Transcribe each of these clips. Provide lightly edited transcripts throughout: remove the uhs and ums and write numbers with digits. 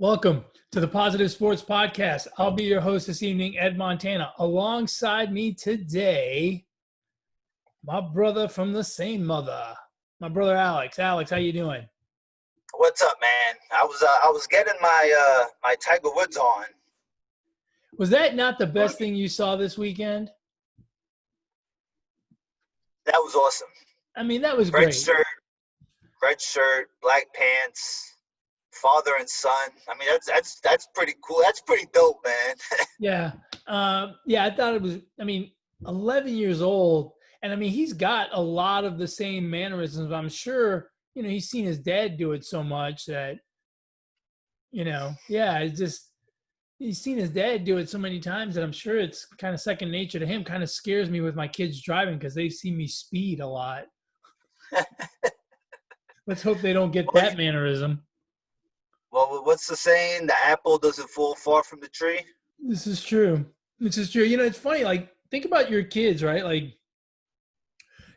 Welcome to the Positive Sports Podcast. I'll be your host this evening, Ed Montana. Alongside me today, my brother from the same mother, my brother Alex. Alex, how you doing? What's up, man? I was getting my Tiger Woods on. Was that not the best thing you saw this weekend? That was awesome. I mean, that was Red great. red shirt, black pants, father and son. I mean, that's pretty cool. That's pretty dope, man. Yeah. I thought it was, 11 years old. And, he's got a lot of the same mannerisms. I'm sure, he's seen his dad do it so much that, it's just, he's seen his dad do it so many times that I'm sure it's kind of second nature to him. Kind of scares me with my kids driving because they see me speed a lot. Let's hope they don't get that mannerism. Well, what's the saying? The apple doesn't fall far from the tree. This is true. It's funny. Like, think about your kids, right? Like,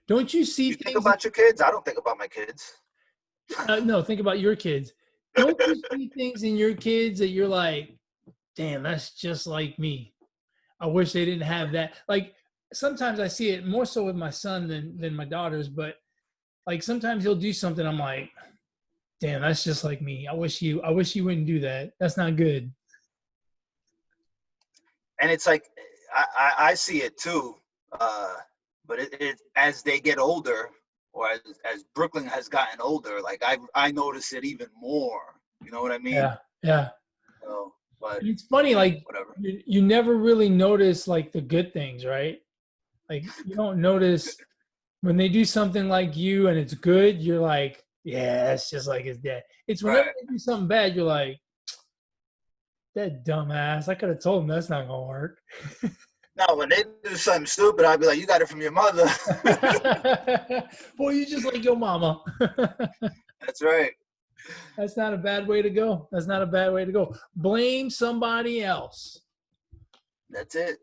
don't you see You think about your kids? I don't think about my kids. No, think about your kids. Don't you see things in your kids that you're like, damn, that's just like me. I wish they didn't have that. Like, sometimes I see it more so with my son than my daughters, but like sometimes he'll do something. I'm like, damn, that's just like me. I wish you wouldn't do that. That's not good. And it's like, I see it too. But it as they get older, or as Brooklyn has gotten older, like I notice it even more. You know what I mean? Yeah. So, but and it's funny, like whatever. You never really notice like the good things, right? Like you don't notice when they do something like you and it's good. You're like, yeah, that's just like his dad. It's whenever they do something bad, you're like, that dumbass. I could have told him that's not gonna work. No, when they do something stupid, I'd be like, you got it from your mother. Boy, you just like your mama. That's right. That's not a bad way to go. Blame somebody else. That's it.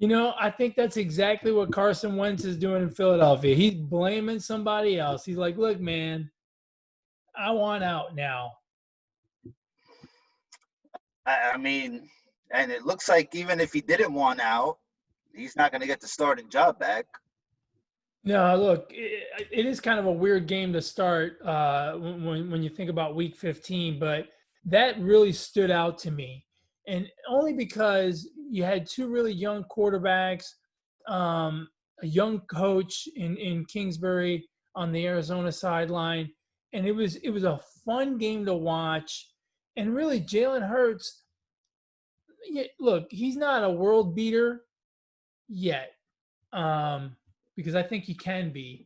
I think that's exactly what Carson Wentz is doing in Philadelphia. He's blaming somebody else. He's like, look, man, I want out now. I mean, and it looks like even if he didn't want out, he's not going to get the starting job back. No, look, it is kind of a weird game to start when you think about Week 15, but that really stood out to me, and only because you had two really young quarterbacks, a young coach in Kingsbury on the Arizona sideline, and it was a fun game to watch, and really Jalen Hurts. Look, he's not a world beater yet. Because I think he can be.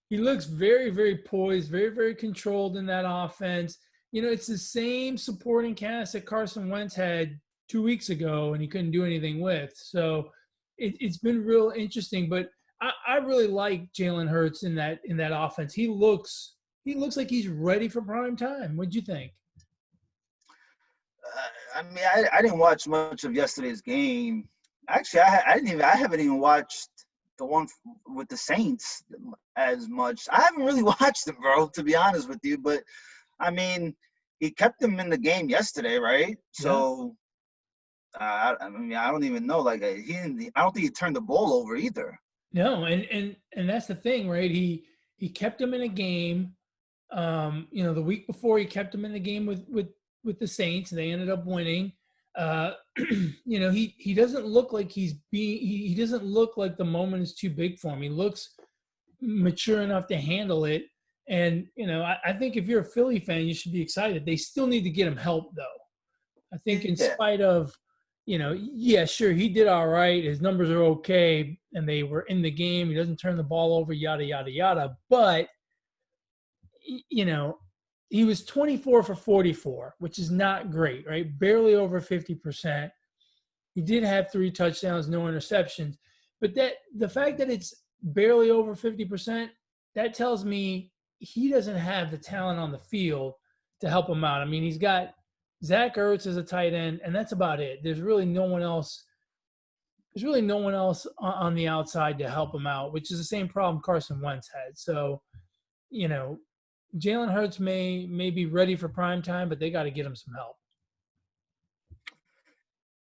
He looks very, very poised, very, very controlled in that offense. It's the same supporting cast that Carson Wentz had 2 weeks ago and he couldn't do anything with. So it's been real interesting. But I really like Jalen Hurts in that offense. He looks like he's ready for prime time. What'd you think? I didn't watch much of yesterday's game. Actually, I haven't even watched the one with the Saints as much. I haven't really watched them, bro, to be honest with you. But I mean, he kept them in the game yesterday, right? So, I don't even know. Like, I don't think he turned the ball over either. No, and that's the thing, right? He kept them in a game. The week before he kept them in the game with the Saints, and they ended up winning. He doesn't look like he doesn't look like the moment is too big for him. He looks mature enough to handle it. And, I think if you're a Philly fan, you should be excited. They still need to get him help, though. I think in spite of, sure, he did all right. His numbers are okay, and they were in the game. He doesn't turn the ball over, yada, yada, yada. But, he was 24 for 44, which is not great, right? Barely over 50%. He did have 3 touchdowns, no interceptions. But the fact that it's barely over 50%, that tells me he doesn't have the talent on the field to help him out. I mean, he's got Zach Ertz as a tight end, and that's about it. There's really no one else. There's really no one else on the outside to help him out, which is the same problem Carson Wentz had. So, Jalen Hurts may be ready for prime time, but they got to get him some help.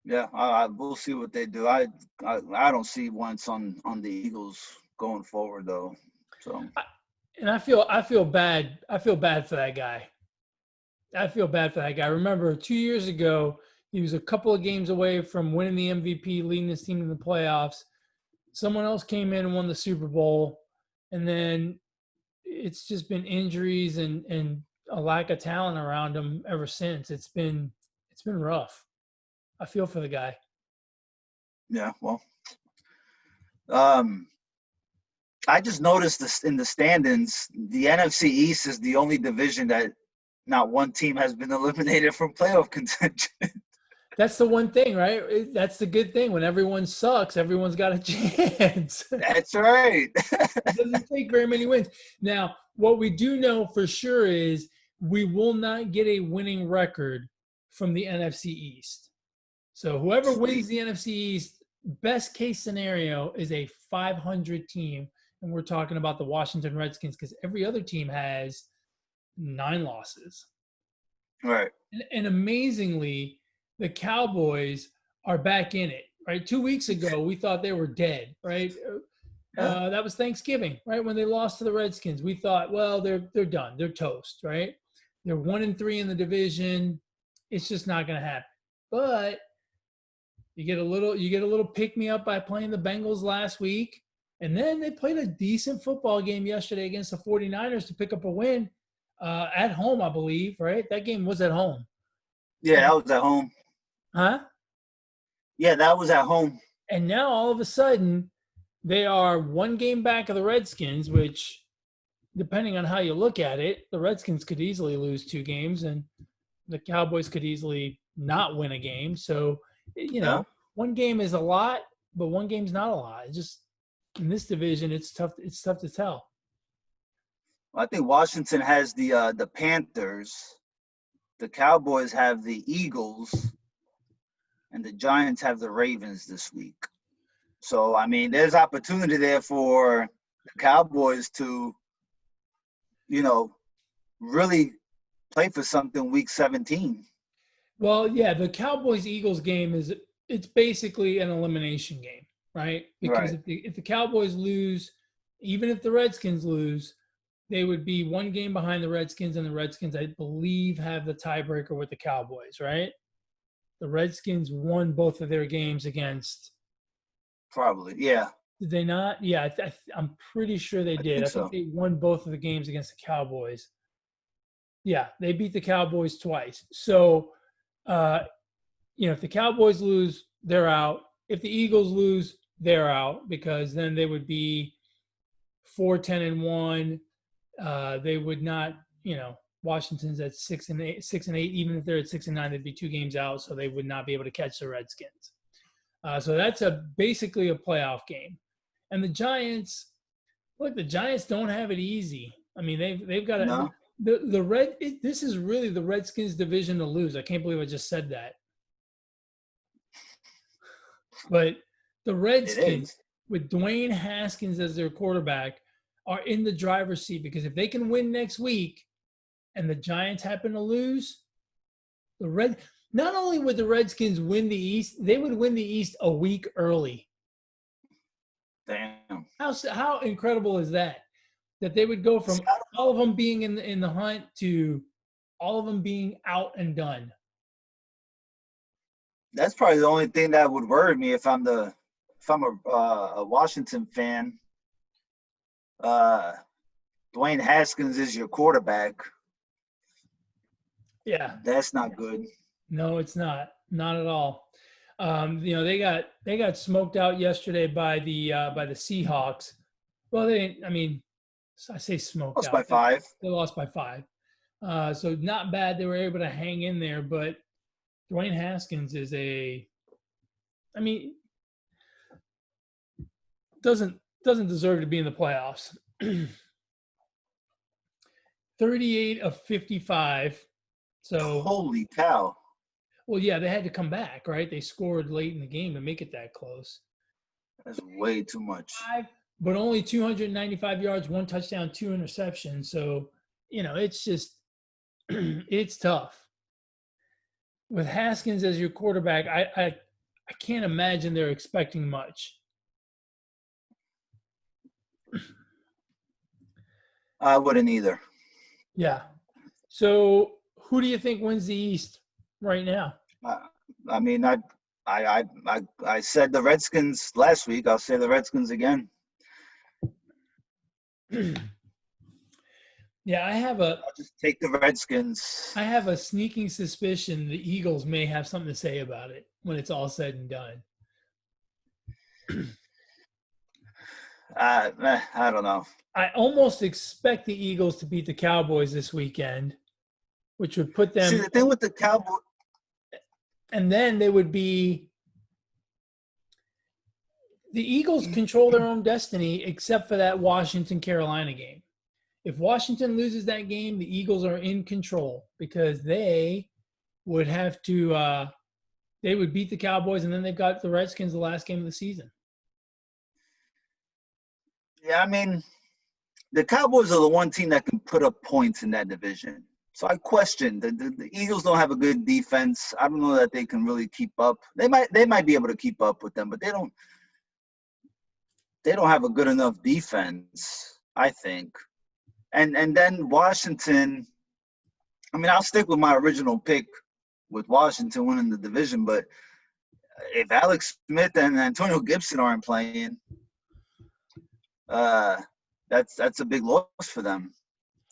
Yeah, we'll see what they do. I don't see once on the Eagles going forward though. So And I feel bad. I feel bad for that guy. I feel bad for that guy. Remember, 2 years ago, he was a couple of games away from winning the MVP, leading his team in the playoffs. Someone else came in and won the Super Bowl, and then it's just been injuries and a lack of talent around him ever since. It's been rough. I feel for the guy. yeah, well, um, I just noticed this in the standings. The NFC East is the only division that not one team has been eliminated from playoff contention. That's the one thing, right? That's the good thing. When everyone sucks, everyone's got a chance. That's right. It doesn't take very many wins. Now, what we do know for sure is we will not get a winning record from the NFC East. So whoever wins Sweet. the NFC East, best case scenario is a 500 team. And we're talking about the Washington Redskins because every other team has 9 losses. Right. And amazingly, the Cowboys are back in it, right? 2 weeks ago, we thought they were dead, right? Yeah. That was Thanksgiving, right? When they lost to the Redskins, we thought, well, they're done, they're toast, right? They're 1-3 in the division. It's just not going to happen. But you get a little pick me up by playing the Bengals last week, and then they played a decent football game yesterday against the 49ers to pick up a win at home, I believe, right? That game was at home. Yeah, that was at home. Huh? Yeah, that was at home. And now all of a sudden, they are 1 game back of the Redskins, which, depending on how you look at it, the Redskins could easily lose 2 games and the Cowboys could easily not win a game. So, Yeah. 1 game is a lot, but 1 game's not a lot. It's just in this division, it's tough to tell. I think Washington has the Panthers, the Cowboys have the Eagles, and the Giants have the Ravens this week. So I mean, there's opportunity there for the Cowboys to, really play for something week 17. Well, yeah, the Cowboys Eagles game it's basically an elimination game, right? Because Right. if the Cowboys lose, even if the Redskins lose, they would be 1 game behind the Redskins, and the Redskins, I believe, have the tiebreaker with the Cowboys, right? The Redskins won both of their games against. Probably. Yeah. Did they not? Yeah, I'm pretty sure they I did. think I think so. they won both of the games against the Cowboys. Yeah, they beat the Cowboys twice. So, if the Cowboys lose, they're out. If the Eagles lose, they're out because then they would be 4-10-1. They would not, Washington's at 6-8, 6-8. Even if they're at 6-9, they'd be 2 games out, so they would not be able to catch the Redskins. So that's basically a playoff game. And the Giants, look, the Giants don't have it easy. I mean, they've got No, this is really the Redskins division to lose. I can't believe I just said that. But the it Redskins, is. with Dwayne Haskins as their quarterback, are in the driver's seat because if they can win next week and the Giants happen to lose, not only would the Redskins win the East, they would win the East a week early. Damn. How incredible is that? That they would go from all of them being in the hunt to all of them being out and done. That's probably the only thing that would worry me if I'm a Washington fan. Dwayne Haskins is your quarterback. Yeah, That's not good. no, it's not at all. They got smoked out yesterday by the Seahawks. Well, they didn't. I mean, I say smoked Lost by out. 5. They lost by 5. So not bad. They were able to hang in there, but Dwayne Haskins doesn't deserve to be in the playoffs. 38 of 55. So Holy cow. well, yeah, they had to come back, right? They scored late in the game to make it that close. That's way too much. But only 295 yards, 1 touchdown, 2 interceptions. So, it's just it's tough. With Haskins as your quarterback, I can't imagine they're expecting much. I wouldn't either. Yeah. So who do you think wins the East right now? I mean, I said the Redskins last week. I'll say the Redskins again. Yeah, I'll just take the Redskins. I have a sneaking suspicion the Eagles may have something to say about it when it's all said and done. I don't know. I almost expect the Eagles to beat the Cowboys this weekend, which would put them. See, the thing with the Cowboys, and then they would be. The Eagles control their own destiny except for that Washington-Carolina game. If Washington loses that game, the Eagles are in control because they would have to they would beat the Cowboys, and then they've got the Redskins the last game of the season. yeah, I mean, the Cowboys are the one team that can put up points in that division. So I question the Eagles don't have a good defense. I don't know that they can really keep up. They might be able to keep up with them, but they don't have a good enough defense, I think. And then Washington, I mean, I'll stick with my original pick with Washington winning the division, but if Alex Smith and Antonio Gibson aren't playing, that's a big loss for them.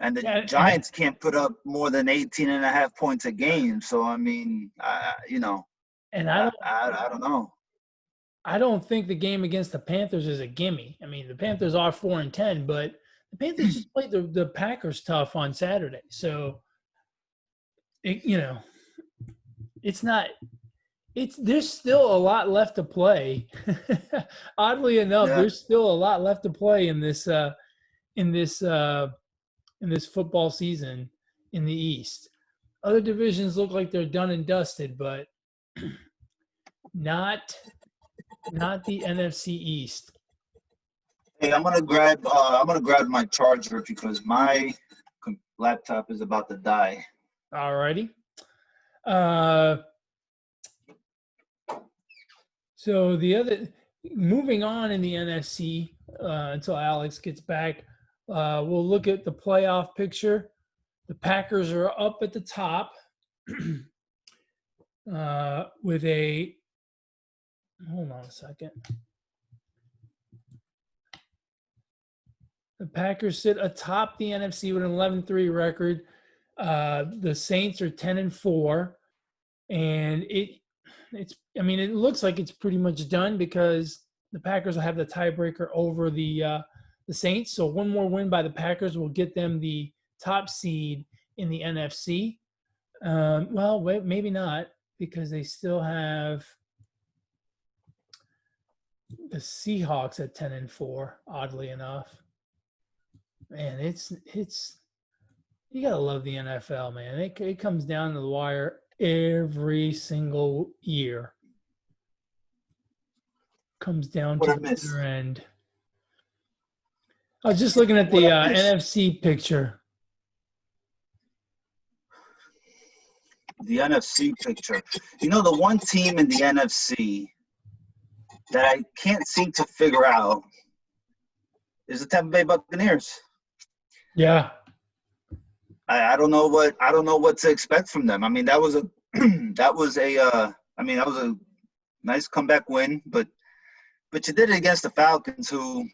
And the Giants can't put up more than 18.5 points a game. So, I mean, I don't know. I don't think the game against the Panthers is a gimme. I mean, the Panthers are 4-10, but the Panthers just played the Packers tough on Saturday. So, it's not – there's still a lot left to play. Oddly enough, there's still a lot left to play in this football season in the East. Other divisions look like they're done and dusted, but not the NFC East. Hey, I'm gonna grab my charger because my laptop is about to die. Alrighty. So moving on in the NFC until Alex gets back, we'll look at the playoff picture. The Packers are up at the top with a. Hold on a second. The Packers sit atop the NFC with an 11-3 record. The Saints are 10-4, and it looks like it's pretty much done because the Packers will have the tiebreaker over the Saints. So one more win by the Packers will get them the top seed in the NFC. Maybe not because they still have the Seahawks at 10-4. Oddly enough, man, it's you gotta love the NFL, man. It comes down to the wire every single year. Comes down to the bitter end. I was just looking at the NFC picture. The NFC picture. You know, the one team in the NFC that I can't seem to figure out is the Tampa Bay Buccaneers. Yeah. I don't know what to expect from them. I mean, that was a nice comeback win, but you did it against the Falcons, who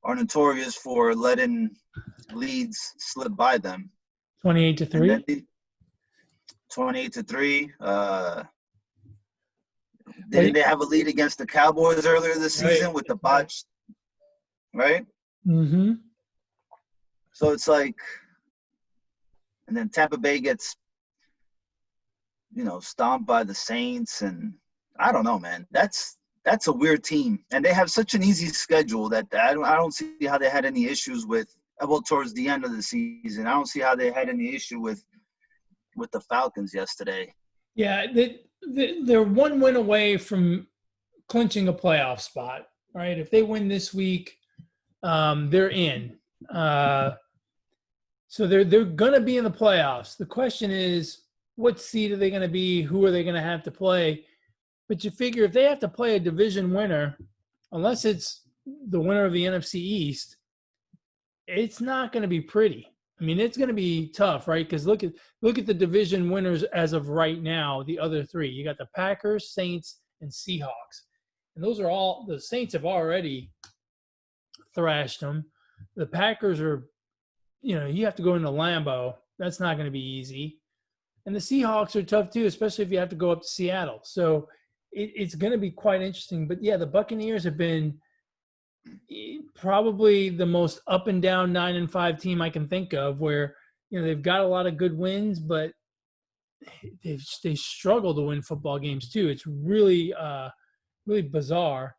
are notorious for letting leads slip by them. 28-3. 28-3. Didn't they have a lead against the Cowboys earlier this season with the botched, right? Mm-hmm. So it's like, and then Tampa Bay gets, stomped by the Saints, and I don't know, man. That's a weird team, and they have such an easy schedule that I don't see how they had any issues with. Well, towards the end of the season, I don't see how they had any issue with the Falcons yesterday. Yeah, they're one win away from clinching a playoff spot, right? If they win this week, they're in. So they're going to be in the playoffs. The question is, what seed are they going to be? Who are they going to have to play? But you figure if they have to play a division winner, unless it's the winner of the NFC East, it's not going to be pretty. I mean, it's going to be tough, right? Because look at the division winners as of right now. The other three, you got the Packers, Saints, and Seahawks, and those are all the Saints have already thrashed them. The Packers are, you have to go into Lambeau. That's not going to be easy, and the Seahawks are tough too, especially if you have to go up to Seattle. So it's going to be quite interesting. But yeah, the Buccaneers have been probably the most up and down 9-5 team I can think of, where they've got a lot of good wins, but they struggle to win football games too. It's really really bizarre.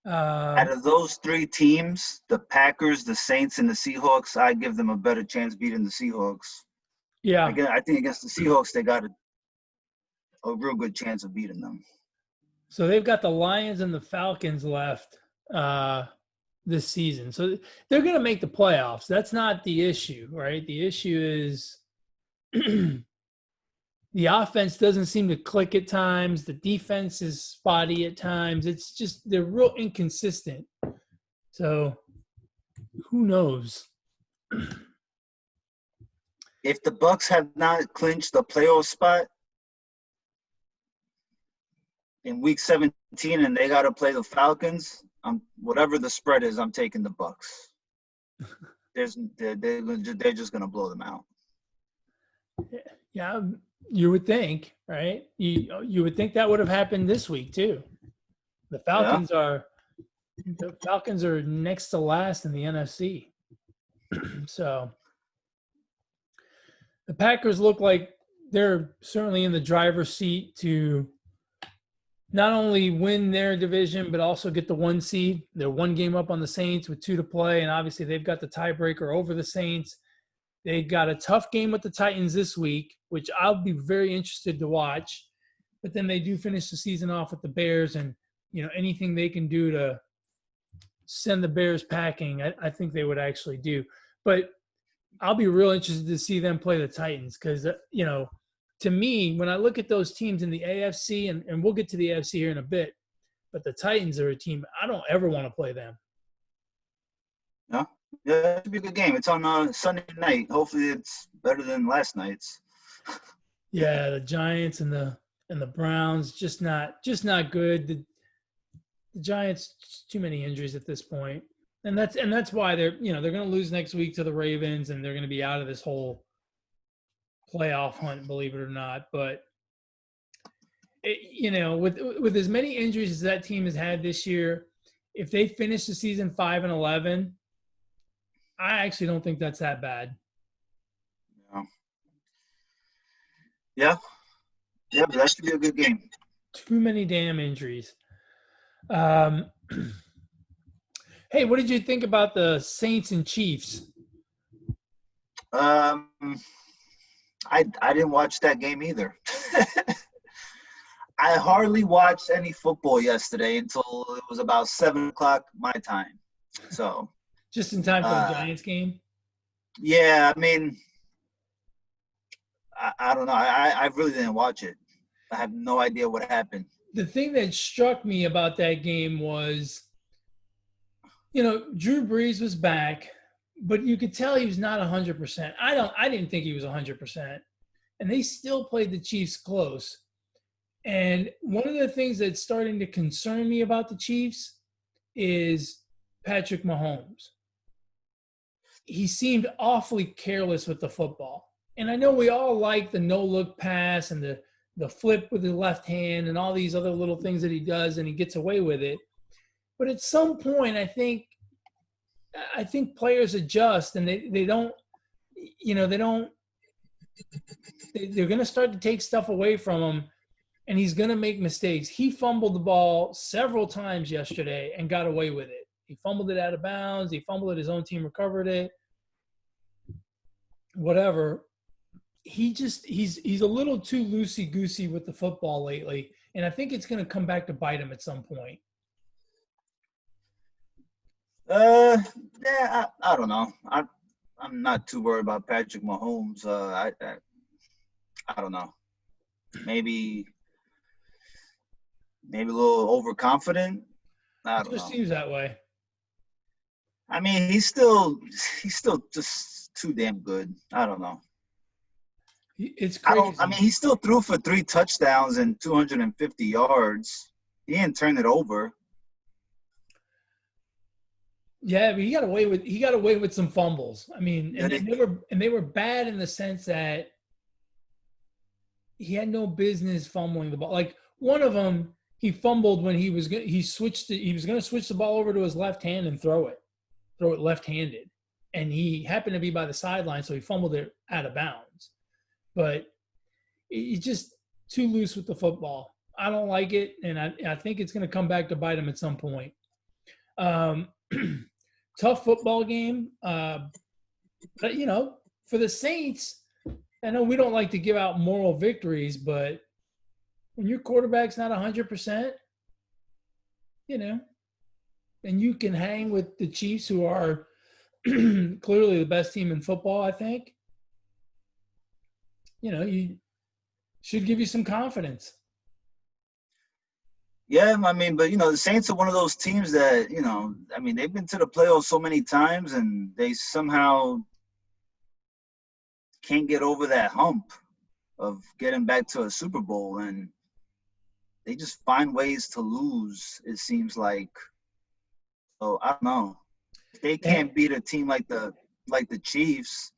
Out of those three teams, the Packers, the Saints, and the Seahawks, I give them a better chance beating the Seahawks. Yeah, I think against the Seahawks, they got a real good chance of beating them. So they've got the Lions and the Falcons left this season. So they're going to make the playoffs. That's not the issue, right? The issue is the offense doesn't seem to click at times. The defense is spotty at times. It's just they're real inconsistent. So who knows? If the Bucs have not clinched the playoff spot in Week 17 and they got to play the Falcons, whatever the spread is, I'm taking the Bucs. They're just going to blow them out. Yeah, you would think, right? You would think that would have happened this week too. The Falcons are next to last in the NFC. So the Packers look like they're certainly in the driver's seat to not only win their division, but also get the 1 seed. They're 1 game up on the Saints with 2 to play, and obviously they've got the tiebreaker over the Saints. They got a tough game with the Titans this week, which I'll be very interested to watch. But then they do finish the season off with the Bears, and anything they can do to send the Bears packing, I think they would actually do. But I'll be real interested to see them play the Titans because, to me, when I look at those teams in the AFC, and we'll get to the AFC here in a bit, but the Titans are a team I don't ever want to play them. No? Yeah, it should be a good game. It's on Sunday night. Hopefully it's better than last night's. Yeah, the Giants and the Browns just not good. The Giants, too many injuries at this point. And that's why they're going to lose next week to the Ravens, and they're going to be out of this whole playoff hunt, believe it or not. But with as many injuries as that team has had this year, if they finish the season 5-11, I actually don't think that's that bad. Yeah, but that should be a good game. Too many damn injuries. Hey, what did you think about the Saints and Chiefs? I didn't watch that game either. I hardly watched any football yesterday until it was about 7:00 my time. So just in time for the Giants game? Yeah, I mean, I don't know. I really didn't watch it. I have no idea what happened. The thing that struck me about that game was, Drew Brees was back, but you could tell he was not 100%. I didn't think he was 100%. And they still played the Chiefs close. And one of the things that's starting to concern me about the Chiefs is Patrick Mahomes. He seemed awfully careless with the football. And I know we all like the no-look pass and the flip with the left hand and all these other little things that he does, and he gets away with it. But at some point, I think players adjust, and they're going to start to take stuff away from him, and he's going to make mistakes. He fumbled the ball several times yesterday and got away with it. He fumbled it out of bounds. He fumbled it. His own team recovered it. Whatever. He's a little too loosey-goosey with the football lately, and I think it's going to come back to bite him at some point. Yeah, I don't know. I'm not too worried about Patrick Mahomes. I don't know. Maybe maybe a little overconfident. I It don't just know. seems that way. I mean, he's still just too damn good. I don't know. It's I mean, crazy. he still threw for 3 touchdowns and 250 yards. He didn't turn it over. Yeah, but he got away with some fumbles. I mean, That it, and they were bad in the sense that he had no business fumbling the ball. Like one of them, he fumbled when he was he was going to switch the ball over to his left hand and throw it left-handed, and he happened to be by the sideline, so he fumbled it out of bounds. But he's just too loose with the football. I don't like it, and I think it's going to come back to bite him at some point. Um, tough football game, but for the Saints, I know we don't like to give out moral victories, but when your quarterback's not 100%, you know, and you can hang with the Chiefs, who are clearly the best team in football, I think, you should give you some confidence. yeah, I mean, but the Saints are one of those teams that I mean, they've been to the playoffs so many times, and they somehow can't get over that hump of getting back to a Super Bowl, and they just find ways to lose. It seems like. So I don't know if they And, can't beat a team like the Chiefs.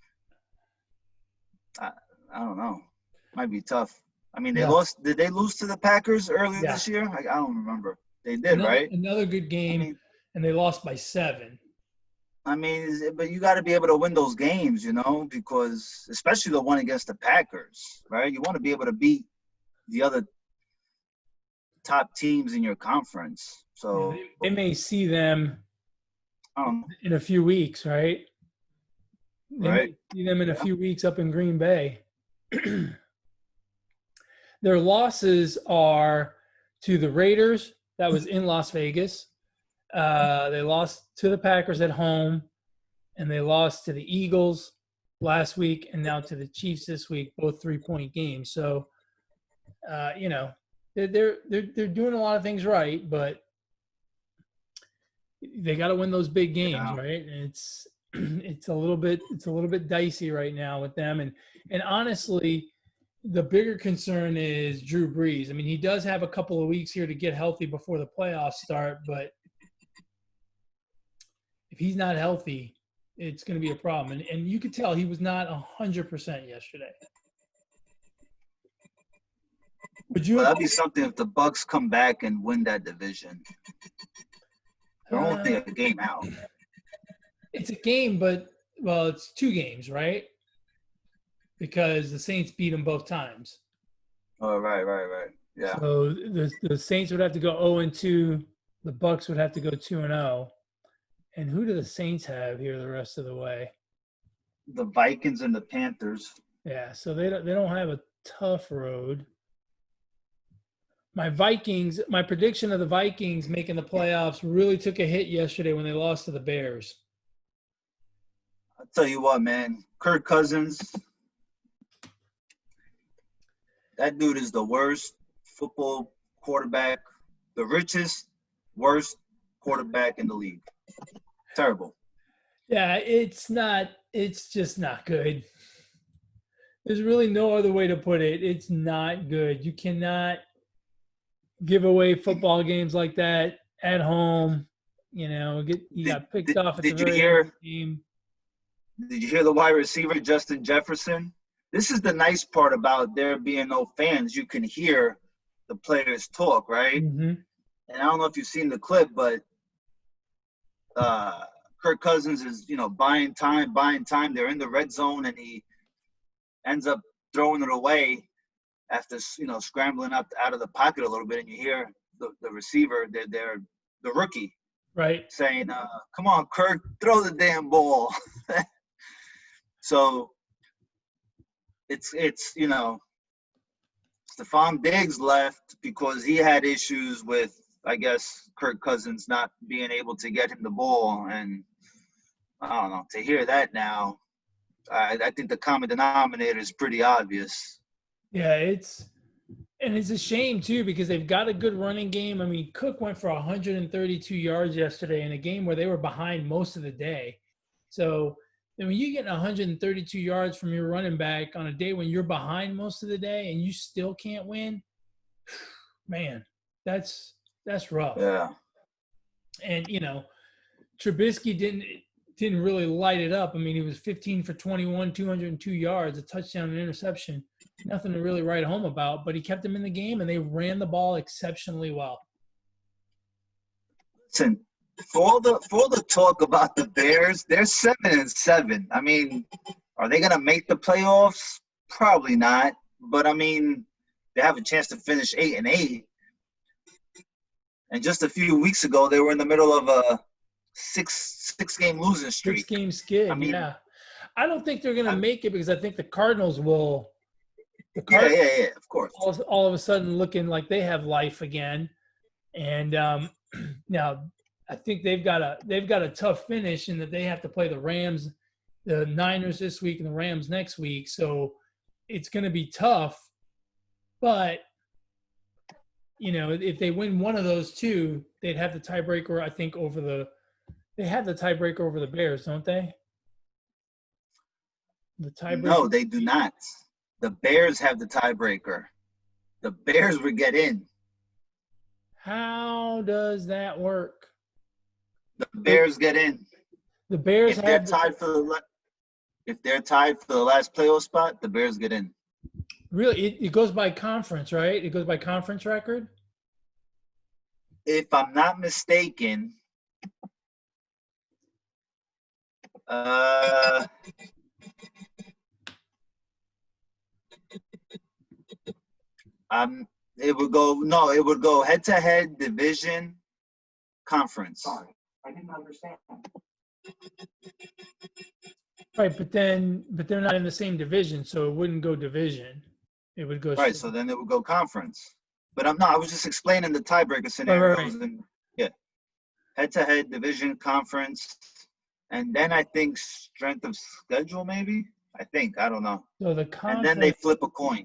I, I don't know. Might be tough. I mean, they yeah, lost. Did they lose to the Packers earlier yeah. this year? I don't remember. They did, Another right? another good I game, mean, and they lost by 7. but you got to be able to win those games, because especially the one against the Packers, right? You want to be able to beat the other top teams in your conference. Yeah, So they may see them I don't know, in a few weeks, right? They right? may see them in a Yeah. few weeks up in Green Bay. Their losses are to the Raiders, that was in Las Vegas. They lost to the Packers at home, and they lost to the Eagles last week, and now to the Chiefs this week, both 3-point games. So, they're doing a lot of things right, but they got to win those big games, Yeah. right? And it's a little bit dicey right now with them, and honestly, the bigger concern is Drew Brees. I mean, he does have a couple of weeks here to get healthy before the playoffs start, but if he's not healthy, it's going to be a problem. And you could tell he was not 100% yesterday. Would you Well, have? that'd be something if the Bucks come back and win that division. They're only Uh, a game out. it's a game, but well, it's 2 games, right? Because the Saints beat them both times. Oh, right. Yeah. So the Saints would have to go 0-2. The Bucks would have to go 2-0. And who do the Saints have here the rest of the way? The Vikings and the Panthers. Yeah, so they don't have a tough road. My prediction of the Vikings making the playoffs really took a hit yesterday when they lost to the Bears. I'll tell you what, man. Kirk Cousins, that dude is the worst football quarterback, the richest, worst quarterback in the league. Terrible. Yeah, it's just not good. There's really no other way to put it. It's not good. You cannot give away football games like that at home. You Did, got picked did, off at the did you very end of hear the game. did you hear the wide receiver Justin Jefferson? This is the nice part about there being no fans. You can hear the players talk, right? Mm-hmm. And I don't know if you've seen the clip, but Kirk Cousins is, buying time. They're in the red zone, and he ends up throwing it away after, scrambling up out of the pocket a little bit. And you hear the receiver, they're the rookie, Right. saying, "Come on, Kirk, throw the damn ball." So it's Stephon Diggs left because he had issues with, I guess, Kirk Cousins not being able to get him the ball. And I don't know, to hear that now, I think the common denominator is pretty obvious. Yeah, And it's a shame too because they've got a good running game. I mean, Cook went for 132 yards yesterday in a game where they were behind most of the day. So, I mean, you get 132 yards from your running back on a day when you're behind most of the day and you still can't win. Man, that's rough. Yeah. And Trubisky didn't really light it up. I mean, he was 15 for 21, 202 yards, a touchdown and interception. Nothing to really write home about, but he kept them in the game and they ran the ball exceptionally well. Listen, for all the talk about the Bears, they're 7-7. I mean, are they gonna make the playoffs? Probably not. But I mean, they have a chance to finish 8-8. And just a few weeks ago, they were in the middle of a six game losing streak. 6-game skid. I mean, yeah. I don't think they're gonna make it because I think the Cardinals will. Yeah, of course. All of a sudden, looking like they have life again, and now I think they've got a tough finish in that they have to play the Rams, the Niners this week, and the Rams next week. So it's going to be tough. But if they win one of those two, they'd have the tiebreaker. I think they have the tiebreaker over the Bears, don't they? The tiebreaker. No, they do not. The Bears have the tiebreaker. The Bears would get in. How does that work? The Bears get in. The Bears if they're tied for the last playoff spot, the Bears get in. Really, it goes by conference, right? It goes by conference record. If I'm not mistaken, it would go head-to-head, division, conference. Sorry, I didn't understand. Right, but they're not in the same division, so it wouldn't go division. It would go right. So then it would go conference. But I was just explaining the tiebreaker scenarios. Right. And yeah, head-to-head, division, conference, and then I think strength of schedule, maybe. I don't know. So the conference, and then they flip a coin.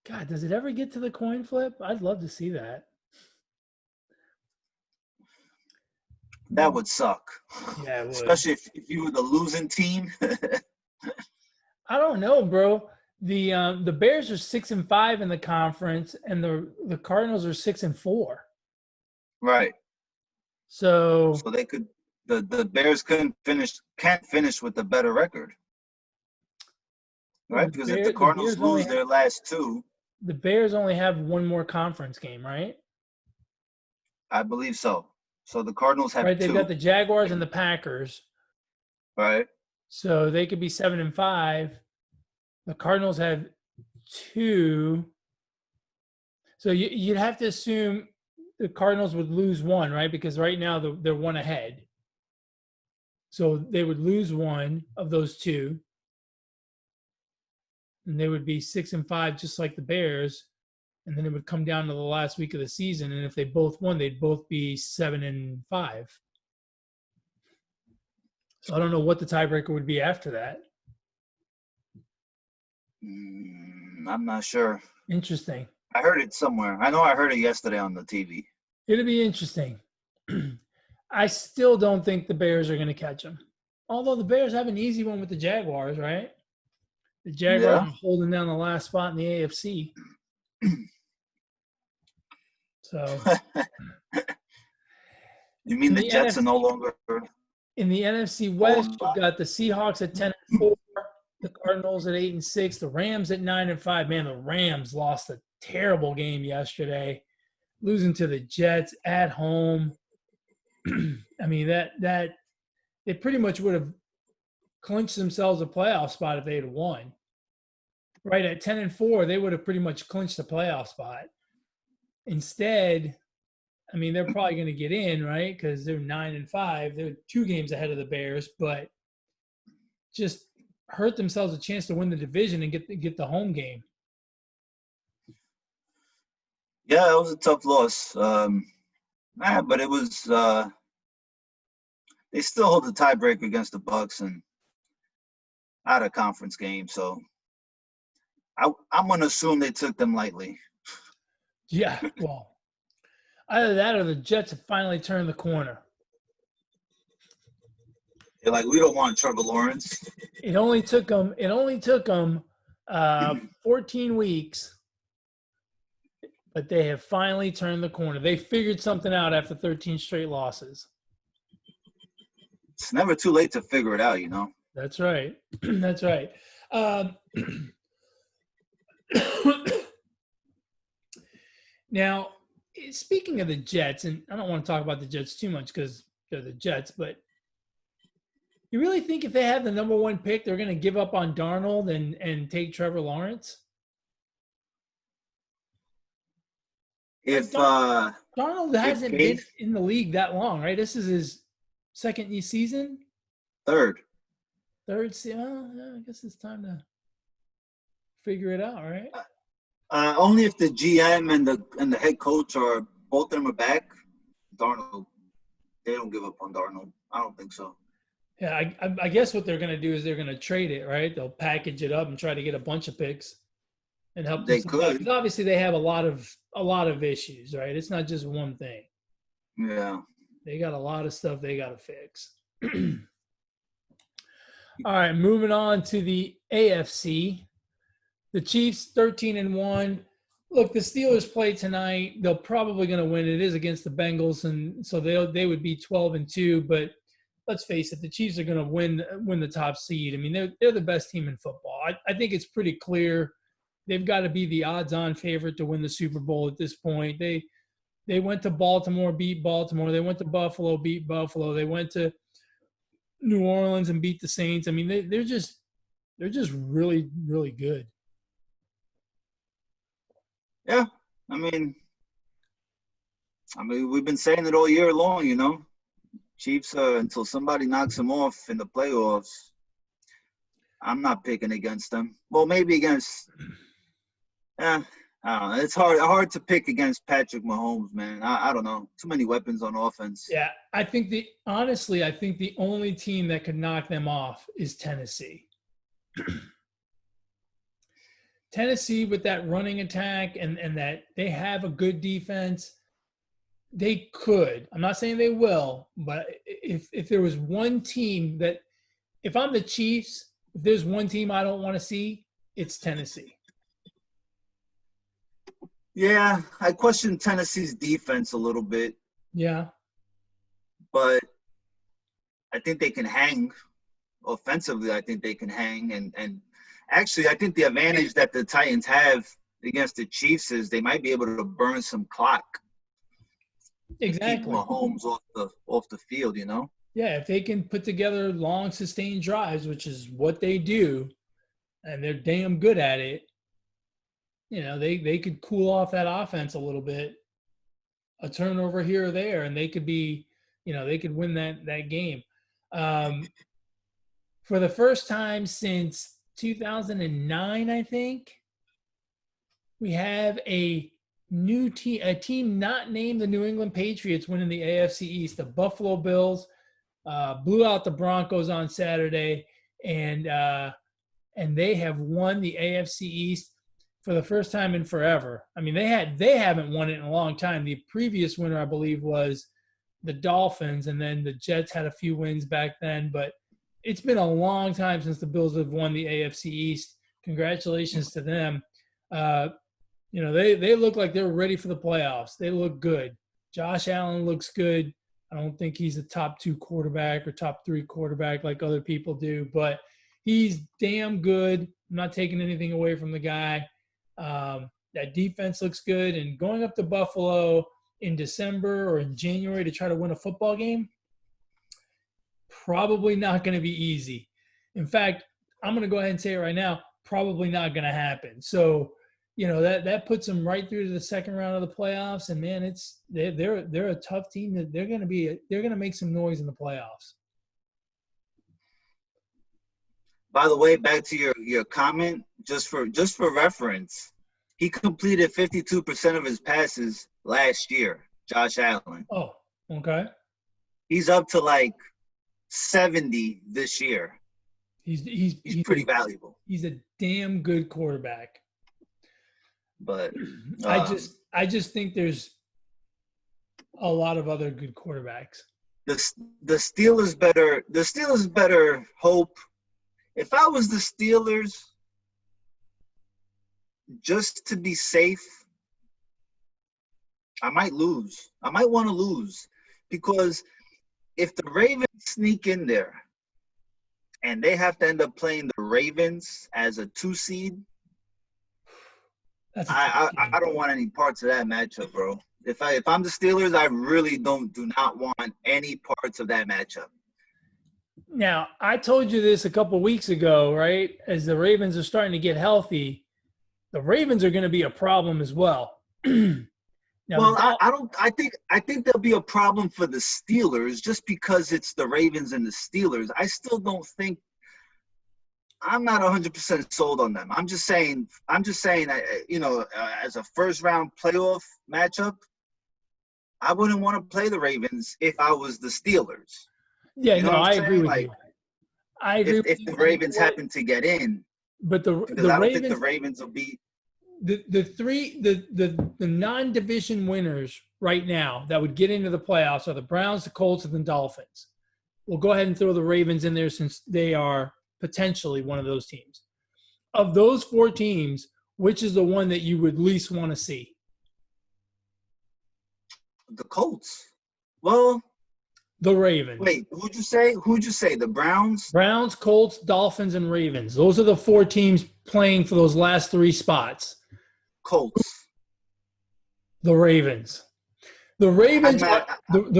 God, does it ever get to the coin flip? I'd love to see that. That would suck. Yeah, it would. Especially if you were the losing team. I don't know, bro. The Bears are 6-5 in the conference, and the Cardinals are 6-4. Right. So they could the Bears can't finish with a better record. Right? Because if the Cardinals lose their last two. The Bears only have one more conference game, right? I believe so. So the Cardinals have right, two. They've got the Jaguars and the Packers. Right. So they could be 7-5. The Cardinals have two. So you'd have to assume the Cardinals would lose one, right? Because right now they're one ahead. So they would lose one of those two. And they would be 6-5, just like the Bears. And then it would come down to the last week of the season. And if they both won, they'd both be 7-5. So I don't know what the tiebreaker would be after that. I'm not sure. Interesting. I heard it somewhere. I know I heard it yesterday on the TV. It'll be interesting. I still don't think the Bears are going to catch them. Although the Bears have an easy one with the Jaguars, right? The Jaguars are holding down the last spot in the AFC. So, you mean the Jets are no longer in the NFC West? You've got the Seahawks at 10-4, the Cardinals at 8-6, the Rams at 9-5. Man, the Rams lost a terrible game yesterday, losing to the Jets at home. I mean that they pretty much would have clinched themselves a playoff spot if they had won. Right at 10-4, they would have pretty much clinched the playoff spot. Instead, I mean, they're probably going to get in, right? Because they're 9-5. They're 2 games ahead of the Bears, but just hurt themselves a chance to win the division and get the home game. Yeah, it was a tough loss. But it was they still hold the tiebreaker against the Bucs, and out of conference game. So I'm going to assume they took them lightly. Yeah, well, either that or the Jets have finally turned the corner. They're like, we don't want Trevor Lawrence. It only took them 14 weeks, but they have finally turned the corner. They figured something out after 13 straight losses. It's never too late to figure it out, you know. That's right. That's right. Now, speaking of the Jets, and I don't want to talk about the Jets too much because they're the Jets, but you really think if they have the number one pick, they're going to give up on Darnold and take Trevor Lawrence? If Darnold hasn't been in the league that long, right? This is his second season? Third season. Well, I guess it's time to figure it out, right? Only if the GM and the head coach are both of them are back. Darnold, they don't give up on Darnold. I don't think so. Yeah, I guess what they're going to do is they're going to trade it, right? They'll package it up and try to get a bunch of picks and help them. They could. Because obviously they have a lot of issues, right? It's not just one thing. Yeah. They got a lot of stuff they got to fix. All right, moving on to the AFC. The Chiefs 13-1. Look, the Steelers play tonight. They're probably going to win. It is against the Bengals, and so they would be 12-2. But let's face it, the Chiefs are going to win the top seed. I mean, they're the best team in football. I think it's pretty clear. They've got to be the odds-on favorite to win the Super Bowl at this point. They went to Baltimore, beat Baltimore. They went to Buffalo, beat Buffalo. They went to New Orleans and beat the Saints. I mean, they're just really, really good. Yeah, I mean, we've been saying it all year long, you know. Chiefs, until somebody knocks them off in the playoffs, I'm not picking against them. Well, maybe against. I don't know. It's hard to pick against Patrick Mahomes, man. I don't know. Too many weapons on offense. Yeah, I think the only team that could knock them off is Tennessee. Tennessee with that running attack and that they have a good defense, they could. I'm not saying they will, but if there was one team that – if I'm the Chiefs, if there's one team I don't want to see, it's Tennessee. Yeah, I question Tennessee's defense a little bit. Yeah. But I think they can hang. Offensively, I think they can hang. And actually, I think the advantage that the Titans have against the Chiefs is they might be able to burn some clock. Exactly. Keep Mahomes off the field, you know? Yeah, if they can put together long, sustained drives, which is what they do, and they're damn good at it, you know, they could cool off that offense a little bit, a turnover here or there, and they could be, you know, they could win that game. For the first time since 2009, I think, we have a new team, a team not named the New England Patriots winning the AFC East. The Buffalo Bills blew out the Broncos on Saturday, and they have won the AFC East for the first time in forever. I mean, they haven't won it in a long time. The previous winner, I believe, was the Dolphins, and then the Jets had a few wins back then. But it's been a long time since the Bills have won the AFC East. Congratulations to them. You know, they look like they're ready for the playoffs. They look good. Josh Allen looks good. I don't think he's a top 2 quarterback or top 3 quarterback like other people do, but he's damn good. I'm not taking anything away from the guy. That defense looks good. And going up to Buffalo in December or in January to try to win a football game, probably not going to be easy. In fact, I'm going to go ahead and say it right now, probably not going to happen. So, you know, that puts them right through to the second round of the playoffs. And man, they're a tough team that they're going to make some noise in the playoffs. By the way, back to your comment, just for reference, he completed 52% of his passes last year, Josh Allen. Oh, okay. He's up to like 70 this year. He's pretty valuable. He's a damn good quarterback. But I just think there's a lot of other good quarterbacks. The Steelers better hope. If I was the Steelers, just to be safe, I might lose. I might want to lose because if the Ravens sneak in there and they have to end up playing the Ravens as a 2 seed, I don't want any parts of that matchup, bro. If I'm the Steelers, I really do not want any parts of that matchup. Now, I told you this a couple of weeks ago, right? As the Ravens are starting to get healthy, the Ravens are going to be a problem as well. Now, I think there'll be a problem for the Steelers just because it's the Ravens and the Steelers. I still don't think I'm not 100% sold on them. I'm just saying as a first round playoff matchup, I wouldn't want to play the Ravens if I was the Steelers. Yeah, you know I agree with you. I agree if the Ravens happen to get in, but I don't think the Ravens will be the non-division winners right now that would get into the playoffs are the Browns, the Colts, and the Dolphins. We'll go ahead and throw the Ravens in there since they are potentially one of those teams. Of those 4 teams, which is the one that you would least want to see? The Colts. Well, the Ravens. Wait, who'd you say? The Browns? Browns, Colts, Dolphins, and Ravens. Those are the 4 teams playing for those last 3 spots. Colts. The Ravens. The Ravens are, they're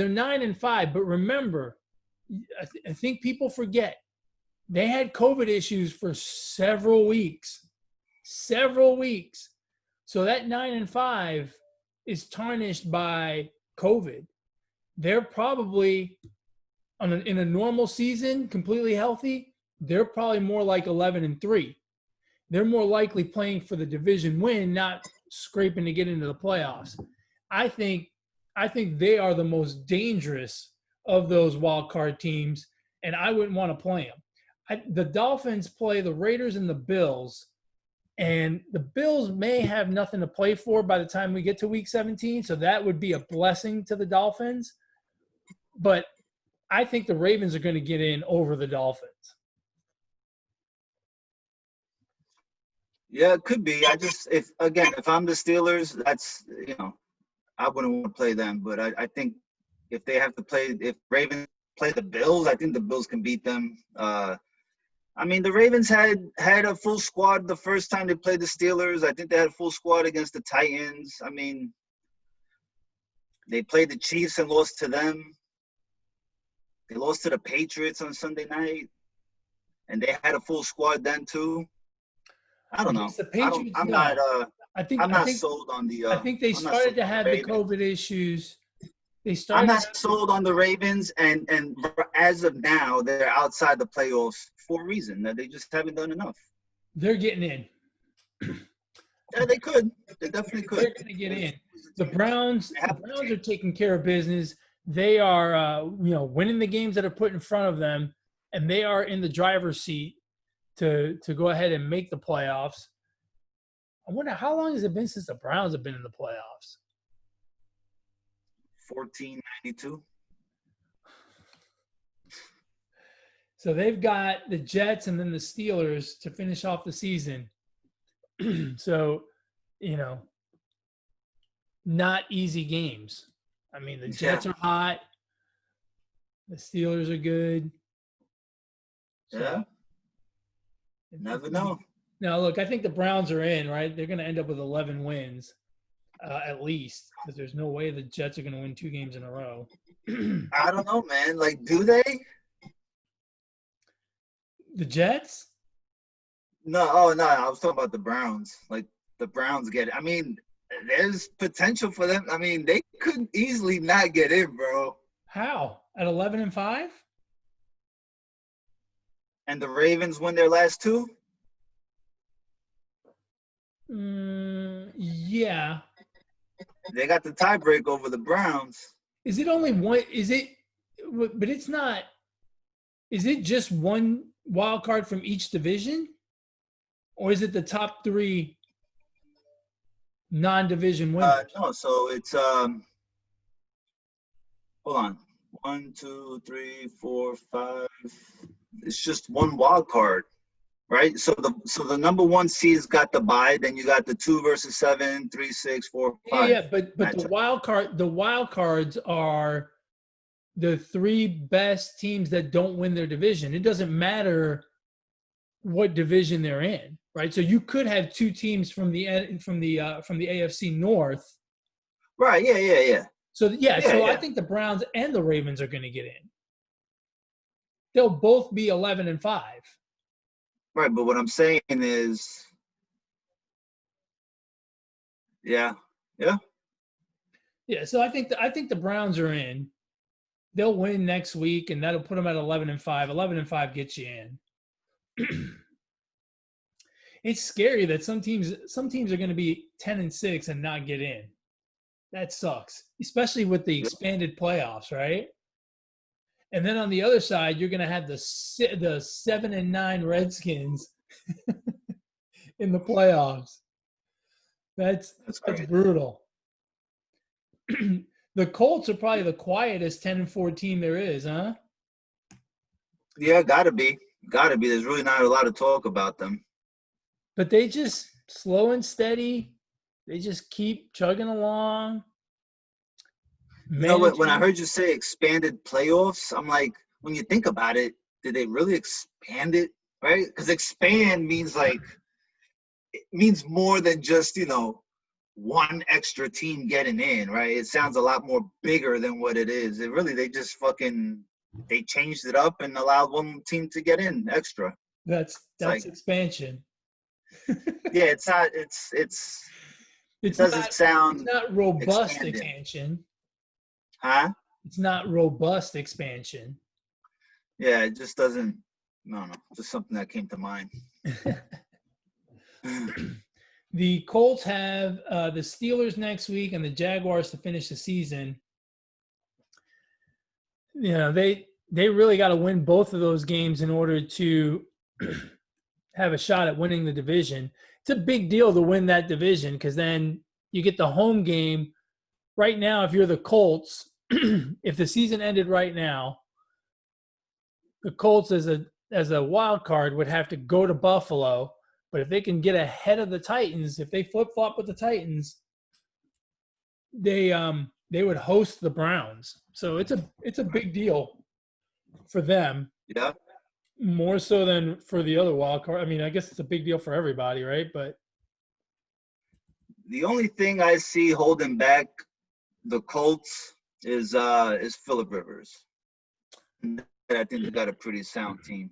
9-5, but remember, I think people forget they had COVID issues for several weeks. So that 9-5 is tarnished by COVID. They're probably in a normal season, completely healthy. They're probably more like 11-3. They're more likely playing for the division win, not scraping to get into the playoffs. I think they are the most dangerous of those wild card teams, and I wouldn't want to play them. The Dolphins play the Raiders and the Bills, and the Bills may have nothing to play for by the time we get to Week 17, so that would be a blessing to the Dolphins. But I think the Ravens are going to get in over the Dolphins. Yeah, it could be. If I'm the Steelers, that's, I wouldn't want to play them. But I think if Ravens play the Bills, I think the Bills can beat them. The Ravens had a full squad the first time they played the Steelers. I think they had a full squad against the Titans. They played the Chiefs and lost to them. They lost to the Patriots on Sunday night, and they had a full squad then too. I don't know. I'm not sold on the. I think they started to have the COVID issues. I'm not sold on the Ravens, and as of now, they're outside the playoffs for a reason that they just haven't done enough. They're getting in. Yeah, they could. They definitely could. They're going to get in. The Browns are taking care of business. They are, winning the games that are put in front of them, and they are in the driver's seat to go ahead and make the playoffs. I wonder how long has it been since the Browns have been in the playoffs? 1492. So they've got the Jets and then the Steelers to finish off the season. So, not easy games. The Jets are hot. The Steelers are good. So, yeah. Never know. Now, look, I think the Browns are in, right? They're going to end up with 11 wins. At least, because there's no way the Jets are going to win 2 games in a row. I don't know, man. Do they? The Jets? No, I was talking about the Browns. The Browns get it. There's potential for them. They could easily not get in, bro. How? At 11-5? And the Ravens win their last 2? Yeah. They got the tiebreak over the Browns. Is it only one? but it's not. Is it just one wild card from each division, or is it the top three non-division winners? No, so it's hold on. 1, 2, 3, 4, 5. It's just one wild card, right? So the number one seed's got the bye. Then you got the 2 versus 7, 3, 6, 4, 5. Yeah, but the wild cards are the three best teams that don't win their division. It doesn't matter what division they're in, right? So you could have two teams from the AFC North. Right. Yeah. So Yeah. I think the Browns and the Ravens are going to get in. They'll both be 11-5. Right, but what I'm saying is, yeah. So I think the Browns are in. They'll win next week, and that'll put them at 11-5. 11-5 gets you in. It's scary that some teams are going to be 10-6 and not get in. That sucks, especially with the expanded playoffs, right? And then on the other side, you're going to have the 7-9 Redskins in the playoffs. That's brutal. The Colts are probably the quietest 10-4 team there is, huh? Yeah, gotta be. There's really not a lot of talk about them. But they just slow and steady. They just keep chugging along. You know what? When I heard you say expanded playoffs, I'm like, when you think about it, did they really expand it? Right? Because expand means it means more than just, one extra team getting in, right? It sounds a lot more bigger than what it is. They just they changed it up and allowed one team to get in extra. That's expansion. Yeah, it's not. It doesn't sound. It's not robust expansion. Huh? It's not robust expansion. Yeah, it just doesn't. No, just something that came to mind. The Colts have the Steelers next week and the Jaguars to finish the season. They really got to win both of those games in order to have a shot at winning the division. It's a big deal to win that division because then you get the home game. Right now, if you're the Colts, if the season ended right now, the Colts as a wild card would have to go to Buffalo. But if they can get ahead of the Titans, if they flip-flop with the Titans, they would host the Browns. So it's a big deal for them. Yeah. More so than for the other wild card. I mean, I guess it's a big deal for everybody, right? But the only thing I see holding back the Colts is Phillip Rivers. I think they got a pretty sound team.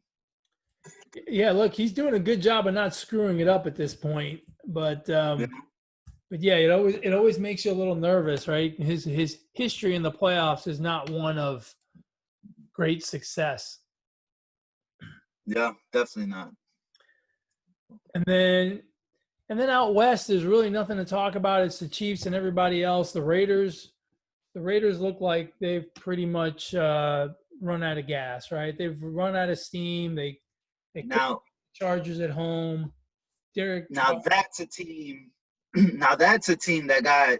Yeah, look, he's doing a good job of not screwing it up at this point. But yeah, it always makes you a little nervous, right? His history in the playoffs is not one of great success. Yeah, definitely not. And then out west, there's really nothing to talk about. It's the Chiefs and everybody else. The Raiders look like they've pretty much run out of gas, right? They've run out of steam. They now Chargers at home. That's a team. Now that's a team that got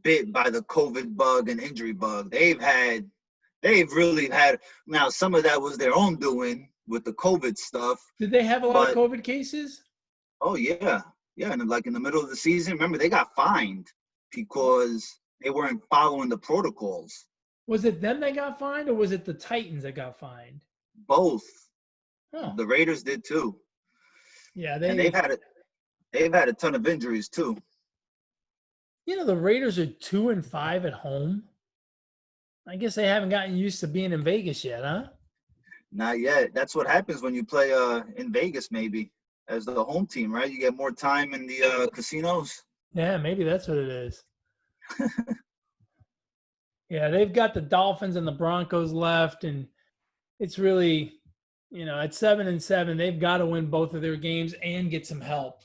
bit by the COVID bug and injury bug. They've really had. Now some of that was their own doing with the COVID stuff. Did they have a lot of COVID cases? Oh yeah. And like in the middle of the season, remember they got fined because they weren't following the protocols. Was it them that got fined, or was it the Titans that got fined? Both. Oh. The Raiders did too. Yeah, they've had a ton of injuries too. The Raiders are 2-5 at home. I guess they haven't gotten used to being in Vegas yet, huh? Not yet. That's what happens when you play in Vegas, maybe as the home team, right? You get more time in the casinos. Yeah, maybe that's what it is. Yeah, they've got the Dolphins and the Broncos left, and it's really, at 7-7, they've got to win both of their games and get some help.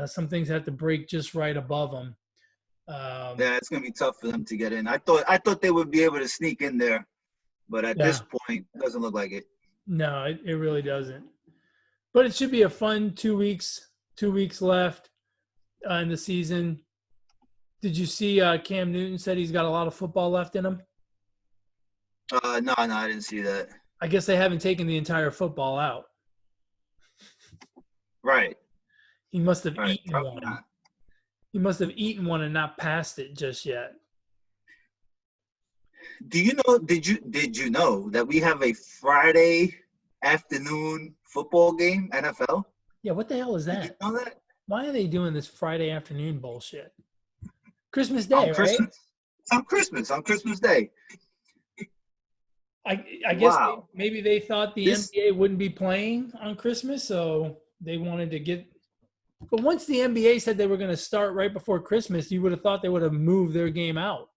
Some things have to break just right above them. Yeah, it's gonna be tough for them to get in. I thought they would be able to sneak in there. But at Yeah. this point, it doesn't look like it. No, it really doesn't. But it should be a fun 2 weeks. 2 weeks left in the season. Did you see Cam Newton said he's got a lot of football left in him? No, I didn't see that. I guess they haven't taken the entire football out. Right. He must have eaten Probably one. not. He must have eaten one and not passed it just yet. Do you know? Did you know that we have a Friday afternoon football game, NFL? Yeah, what the hell is Did you that? know that? Why are they doing this Friday afternoon bullshit? Christmas On Day, right? Christmas. It's on Christmas Day. I guess Wow. maybe they thought the This NBA wouldn't be playing on Christmas, so they wanted to get. But once the NBA said they were going to start right before Christmas, you would have thought they would have moved their game out.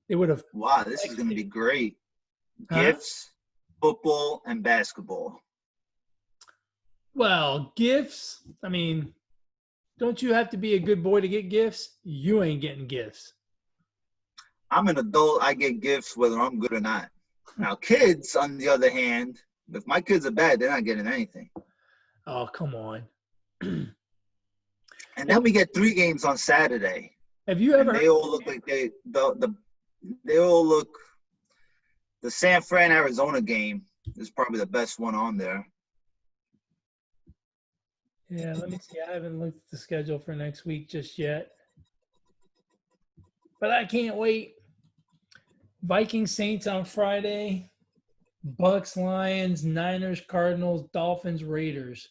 They would have. Wow, this is going to be great. Huh? Gifts, football, and basketball. Well, gifts. I mean, don't you have to be a good boy to get gifts? You ain't getting gifts. I'm an adult. I get gifts whether I'm good or not. Now, kids, on the other hand, if my kids are bad, they're not getting anything. Oh, come on. And then we get 3 games on Saturday. Have you ever? And they all look like they all look. The San Fran Arizona game is probably the best one on there. Yeah, let me see. I haven't looked at the schedule for next week just yet. But I can't wait. Vikings Saints on Friday. Bucks Lions, Niners Cardinals, Dolphins Raiders.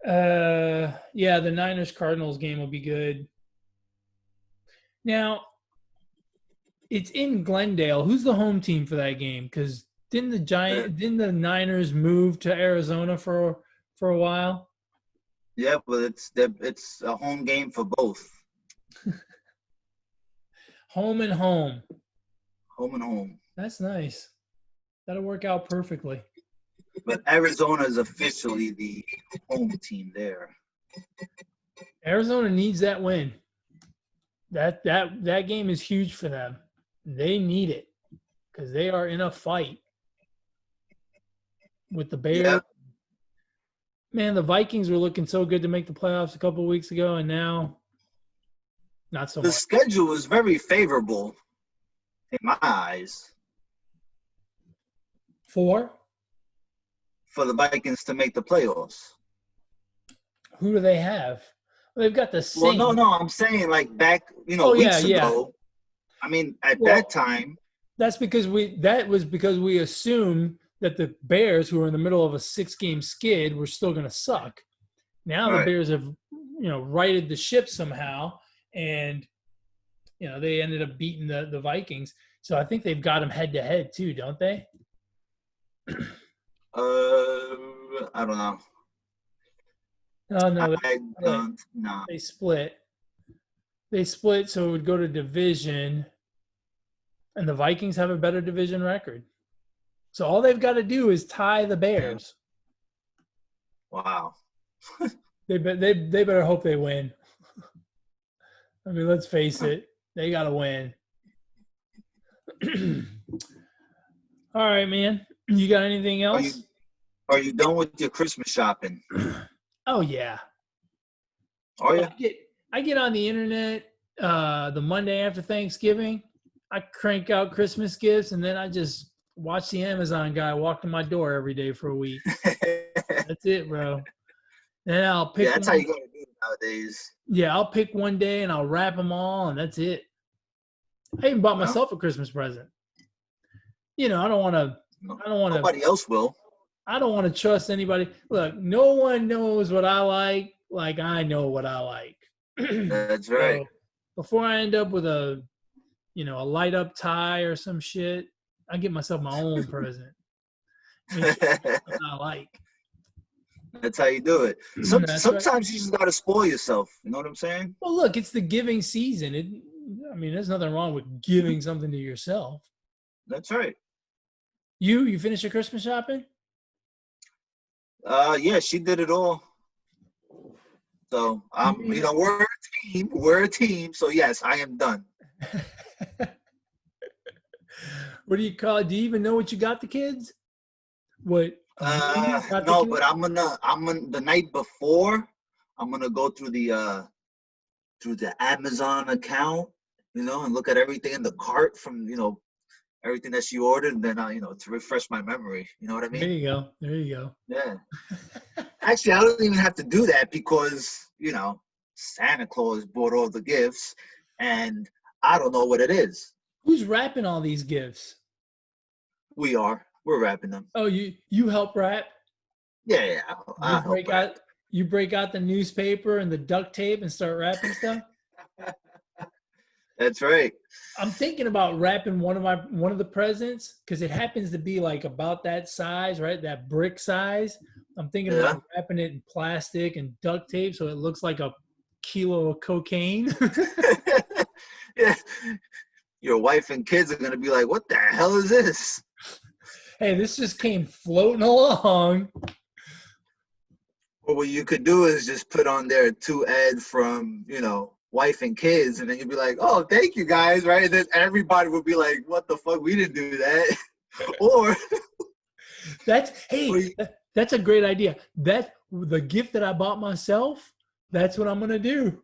Yeah, the Niners Cardinals game will be good. Now, it's in Glendale. Who's the home team for that game? Because didn't the Niners move to Arizona for a while? Yeah, but it's a home game for both. Home and home. Home and home. That's nice. That'll work out perfectly. But Arizona is officially the home team there. Arizona needs that win. That game is huge for them. They need it because they are in a fight with the Bears. Yep. Man, the Vikings were looking so good to make the playoffs a couple of weeks ago, and now not so The much. schedule is very favorable in my eyes For for the Vikings to make the playoffs. who do they have? Well, they've got the Well, Saints. no, I'm saying like back, Oh, weeks yeah. ago. I mean, at Well, that time. That's because we assumed that the Bears, who were in the middle of a 6-game skid, were still going to suck. Now the Right. Bears have, righted the ship somehow, and they ended up beating the Vikings. So I think they've got them head to head too, don't they? I don't know. Oh no, I don't know. they split. They split, so it would go to division, and the Vikings have a better division record. So all they've got to do is tie the Bears. Wow. They better hope they win. I mean, let's face it, they got to win. All right, man. You got anything else? Are you done with your Christmas shopping? Oh yeah. Are you? I get on the internet the Monday after Thanksgiving. I crank out Christmas gifts, and then I just watch the Amazon guy walk to my door every day for a week. That's it, bro. Then I'll pick. Yeah, that's how you gotta do it nowadays. Yeah, I'll pick one day and I'll wrap them all, and that's it. I even bought myself a Christmas present. I don't want to. Nobody else will. I don't want to trust anybody. Look, no one knows what I like I know what I like. That's right. So before I end up with a light up tie or some shit, I get myself my own present. What I like. That's how you do it. Sometimes right. you just gotta spoil yourself. You know what I'm saying? Well, look, it's the giving season. There's nothing wrong with giving something to yourself. That's right. You finished your Christmas shopping? Yeah, she did it all. So we're a team. We're a team. So yes, I am done. What do you call it? Do you even know what you got the kids? What you got the No, kids? but I'm gonna the night before. I'm gonna go through the Amazon account, and look at everything in the cart from everything that she ordered, and then to refresh my memory. You know what I There mean? you go. There you go. Yeah. Actually, I don't even have to do that because Santa Claus bought all the gifts, and I don't know what it is. Who's wrapping all these gifts? We're wrapping them. Oh, you help wrap? Yeah, You I help break wrap. out you break out the newspaper and the duct tape and start wrapping stuff? That's right. I'm thinking about wrapping one of the presents because it happens to be like about that size, right? That brick size. I'm thinking Yeah. about wrapping it in plastic and duct tape so it looks like a kilo of cocaine. Yeah. Your wife and kids are gonna be like, "What the hell is this?" Hey, this just came floating along. Or what you could do is just put on there to Ed from, wife and kids, and then you'd be like, "Oh, thank you guys," right? And then everybody would be like, "What the fuck? We didn't do that." or, or That's a great idea. That the gift that I bought myself, that's what I'm gonna do.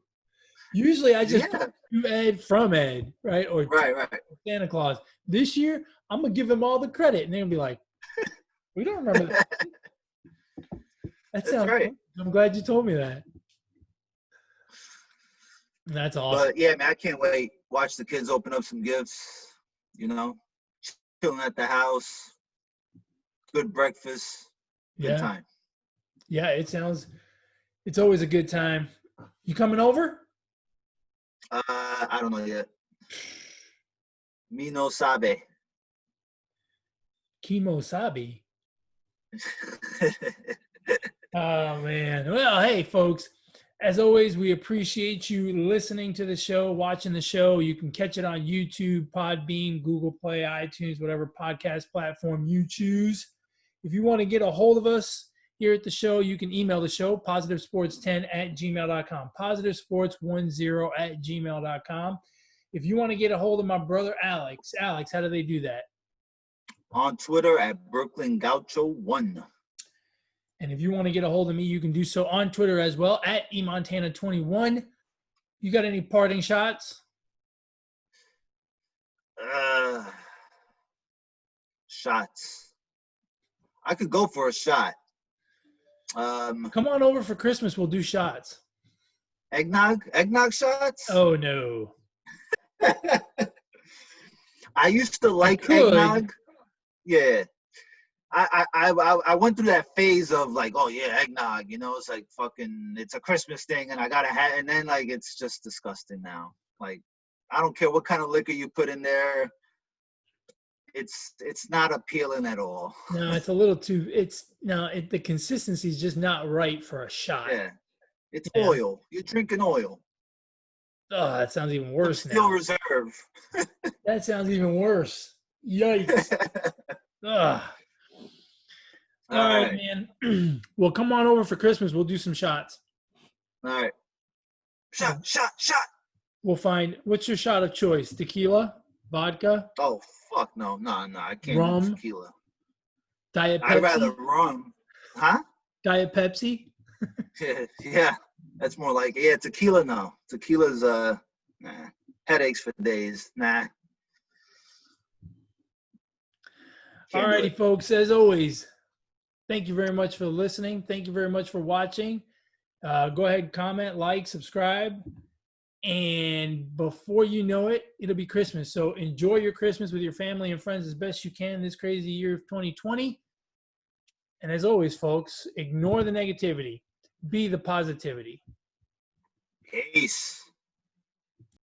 Usually I just put yeah, to Ed from Ed, right? Or to right. Santa Claus. This year, I'm gonna give them all the credit, and they're gonna be like, "We don't remember that." That That's sounds right. fun. I'm glad you told me that. That's awesome. But yeah, man, I can't wait. Watch the kids open up some gifts. You know, chilling at the house, good breakfast, good Yeah. time. Yeah, it's always a good time. You coming over? I don't know yet. Me no sabe. Kimosabi. Oh man. Well, hey folks, as always, we appreciate you listening to the show, watching the show. You can catch it on YouTube, Podbean, Google Play, iTunes, whatever podcast platform you choose. If you want to get a hold of us here at the show, you can email the show, positivesports10@gmail.com, positivesports10@gmail.com. If you want to get a hold of my brother Alex, how do they do that? On Twitter at Brooklyn Gaucho 1. And if you want to get a hold of me, you can do so on Twitter as well at eMontana21. You got any parting shots? Shots. I could go for a shot. Come on over for Christmas. We'll do shots. Eggnog shots. Oh no. I used to like could. eggnog. Yeah. I went through that phase of like, oh yeah, eggnog, it's like fucking, it's a Christmas thing, and I gotta have, and then like it's just disgusting now. Like, I don't care what kind of liquor you put in there, it's not appealing at all. No, it's a little too. The consistency is just not right for a shot. Yeah, it's Yeah. oil. You're drinking oil. Oh, that sounds even worse now. Steel Reserve. That sounds even worse. Yikes. Ugh. All right, man. Well, come on over for Christmas. We'll do some shots. All right. Shot. We'll find, what's your shot of choice? Tequila? Vodka? Oh, fuck no. I can't Rum? do tequila. Diet Pepsi? I'd rather rum. Huh? Diet Pepsi? Yeah. That's more like, tequila, no. Tequila's, nah. Headaches for days. Nah. All righty, folks. As always, thank you very much for listening. Thank you very much for watching. Go ahead, comment, like, subscribe. And before you know it, it'll be Christmas. So enjoy your Christmas with your family and friends as best you can this crazy year of 2020. And as always, folks, ignore the negativity. Be the positivity. Peace.